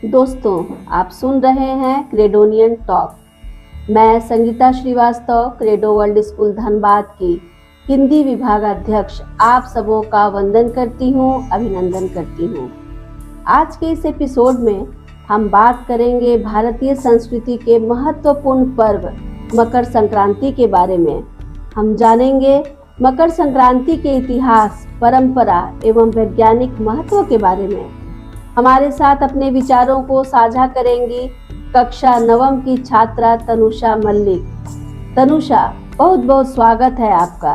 दोस्तों, आप सुन रहे हैं क्रेडोनियन टॉक। मैं Sangeeta Srivastava, Credo World School Dhanbad की हिंदी विभाग अध्यक्ष आप सबों का वंदन करती हूँ, अभिनंदन करती हूँ। आज के इस एपिसोड में हम बात करेंगे भारतीय संस्कृति के महत्वपूर्ण पर्व मकर संक्रांति के बारे में। हम जानेंगे मकर संक्रांति के इतिहास, परंपरा एवं वैज्ञानिक महत्व के बारे में। हमारे साथ अपने विचारों को साझा करेंगी कक्षा 9वीं की छात्रा तनुषा मल्लिक। तनुषा, बहुत बहुत स्वागत है आपका।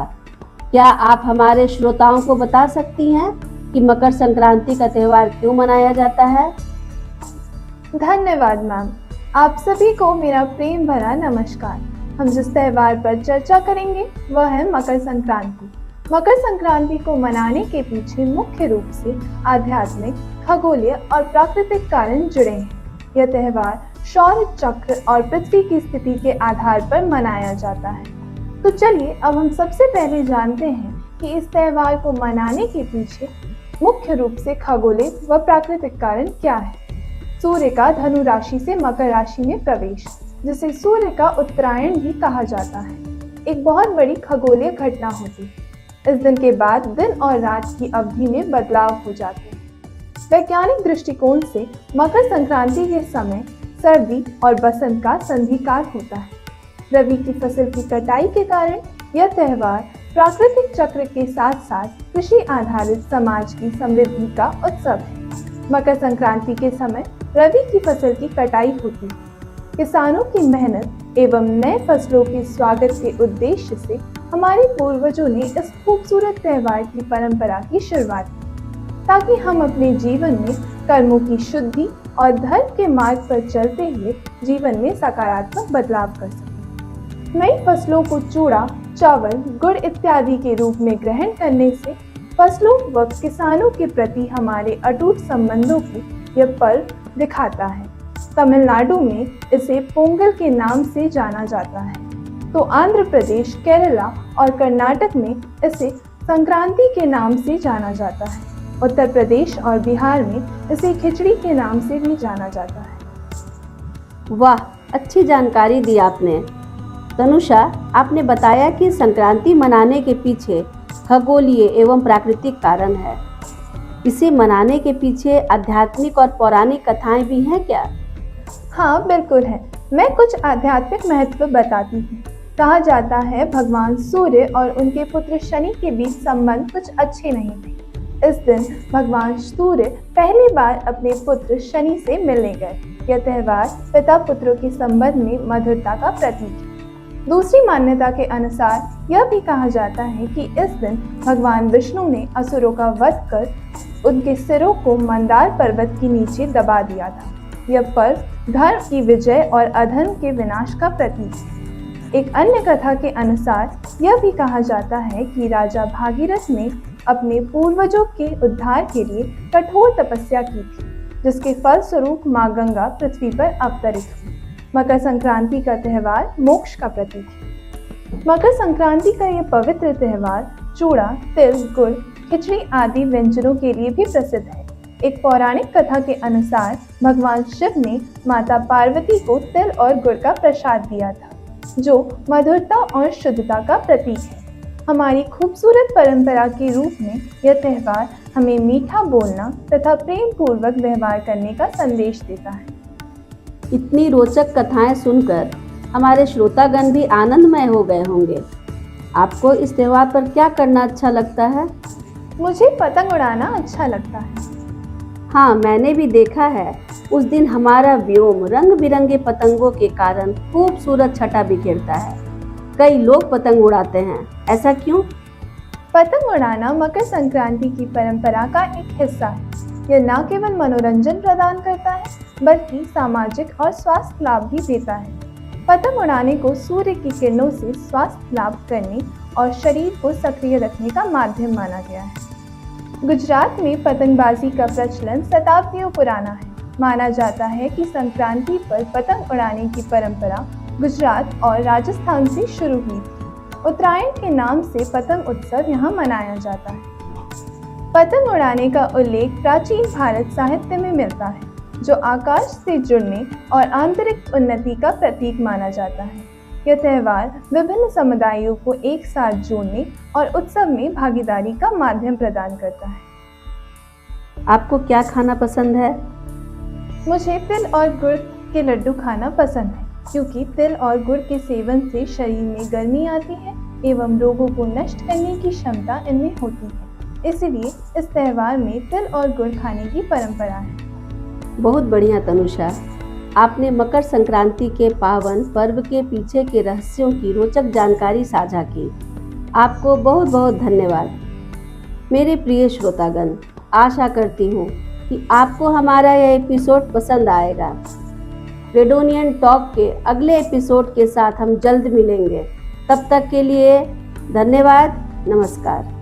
क्या आप हमारे श्रोताओं को बता सकती हैं कि मकर संक्रांति का त्यौहार क्यों मनाया जाता है? धन्यवाद मैम। आप सभी को मेरा प्रेम भरा नमस्कार। हम जिस त्यौहार पर चर्चा करेंगे वह है मकर संक्रांति। मकर संक्रांति को मनाने के पीछे मुख्य रूप से आध्यात्मिक, खगोलीय और प्राकृतिक कारण जुड़े हैं। यह त्यौहार सौर चक्र और पृथ्वी की स्थिति के आधार पर मनाया जाता है। तो चलिए अब हम सबसे पहले जानते हैं कि इस त्यौहार को मनाने के पीछे मुख्य रूप से खगोलीय व प्राकृतिक कारण क्या है। सूर्य का धनु राशि से मकर राशि में प्रवेश, जिसे सूर्य का उत्तरायण भी कहा जाता है, एक बहुत बड़ी खगोलीय घटना होती है। इस दिन के बाद दिन और रात की अवधि में बदलाव हो जाते हैं। वैज्ञानिक दृष्टिकोण से मकर संक्रांति के समय सर्दी और बसंत का संधिकाल होता है। रबी की फसल की कटाई के कारण यह त्यौहार प्राकृतिक चक्र के साथ साथ कृषि आधारित समाज की समृद्धि का उत्सव है। मकर संक्रांति के समय रबी की फसल की कटाई होती है। किसानों की मेहनत एवं नए फसलों के स्वागत के उद्देश्य से हमारे पूर्वजों ने इस खूबसूरत त्यौहार की परंपरा की शुरुआत की, ताकि हम अपने जीवन में कर्मों की शुद्धि और धर्म के मार्ग पर चलते हुए जीवन में सकारात्मक बदलाव कर सकें। नई फसलों को चूड़ा, चावल, गुड़ इत्यादि के रूप में ग्रहण करने से फसलों व किसानों के प्रति हमारे अटूट संबंधों को यह पर्व दिखाता है। तमिलनाडु में इसे पोंगल के नाम से जाना जाता है, तो आंध्र प्रदेश, केरला और कर्नाटक में इसे संक्रांति के नाम से जाना जाता है। उत्तर प्रदेश और बिहार में इसे खिचड़ी के नाम से भी जाना जाता है। वाह, अच्छी जानकारी दी आपने। तनुषा, आपने बताया कि संक्रांति मनाने के पीछे खगोलीय एवं प्राकृतिक कारण है। इसे मनाने के पीछे आध्यात्मिक और पौराणिक कथाएं भी हैं क्या? हाँ, बिल्कुल है। मैं कुछ आध्यात्मिक महत्व बताती हूँ। कहा जाता है भगवान सूर्य और उनके पुत्र शनि के बीच संबंध कुछ अच्छे नहीं थे। इस दिन भगवान सूर्य पहली बार अपने पुत्र शनि से मिलने गए। यह त्यौहार पिता पुत्रों के संबंध में मधुरता का प्रतीक है। दूसरी मान्यता के अनुसार यह भी कहा जाता है कि इस दिन भगवान विष्णु ने असुरों का वध कर उनके सिरों को मंदार पर्वत के नीचे दबा दिया था। यह पर्व धर्म की विजय और अधर्म के विनाश का प्रतीक है। एक अन्य कथा के अनुसार यह भी कहा जाता है कि राजा भागीरथ ने अपने पूर्वजों के उद्धार के लिए कठोर तपस्या की थी, जिसके फलस्वरूप मां गंगा पृथ्वी पर अवतरित हुई। मकर संक्रांति का त्यौहार मोक्ष का प्रतीक है। मकर संक्रांति का यह पवित्र त्यौहार चूड़ा, तिल, गुड़, खिचड़ी आदि व्यंजनों के लिए भी प्रसिद्ध है। एक पौराणिक कथा के अनुसार भगवान शिव ने माता पार्वती को तिल और गुड़ का प्रसाद दिया था, जो मधुरता और शुद्धता का प्रतीक है। हमारी खूबसूरत परंपरा के रूप में यह त्यौहार हमें मीठा बोलना तथा प्रेम पूर्वक व्यवहार करने का संदेश देता है। इतनी रोचक कथाएं सुनकर हमारे श्रोतागण भी आनंदमय हो गए होंगे। आपको इस त्यौहार पर क्या करना अच्छा लगता है? मुझे पतंग उड़ाना अच्छा लगता है। हाँ, मैंने भी देखा है। उस दिन हमारा व्योम रंग बिरंगे पतंगों के कारण खूबसूरत छटा बिखेरता है। कई लोग पतंग उड़ाते हैं, ऐसा क्यों? पतंग उड़ाना मकर संक्रांति की परंपरा का एक हिस्सा है। यह न केवल मनोरंजन प्रदान करता है, बल्कि सामाजिक और स्वास्थ्य लाभ भी देता है। पतंग उड़ाने को सूर्य की किरणों से स्वास्थ्य लाभ करने और शरीर को सक्रिय रखने का माध्यम माना गया है। गुजरात में पतंगबाजी का प्रचलन शताब्दियों पुराना है। माना जाता है कि संक्रांति पर पतंग उड़ाने की परंपरा गुजरात और राजस्थान से शुरू हुई थी। उत्तरायण के नाम से पतंग उत्सव यहाँ मनाया जाता है। पतंग उड़ाने का उल्लेख प्राचीन भारत साहित्य में मिलता है। जो आकाश से जुड़ने और आंतरिक उन्नति का प्रतीक माना जाता है। यह त्योहार विभिन्न समुदायों को एक साथ जोड़ने और उत्सव में भागीदारी का माध्यम प्रदान करता है। आपको क्या खाना पसंद है? मुझे तिल और गुड़ के लड्डू खाना पसंद है, क्योंकि तिल और गुड़ के सेवन से शरीर में गर्मी आती है एवं रोगों को नष्ट करने की क्षमता इनमें होती है। इसलिए इस त्योहार में तिल और गुड़ खाने की परंपरा है। बहुत बढ़िया तनुषा, आपने मकर संक्रांति के पावन पर्व के पीछे के रहस्यों की रोचक जानकारी साझा की। आपको बहुत बहुत धन्यवाद। मेरे प्रिय श्रोतागण, आशा करती हूँ कि आपको हमारा यह एपिसोड पसंद आएगा। क्रेडोनियन टॉक के अगले एपिसोड के साथ हम जल्द मिलेंगे। तब तक के लिए धन्यवाद। नमस्कार।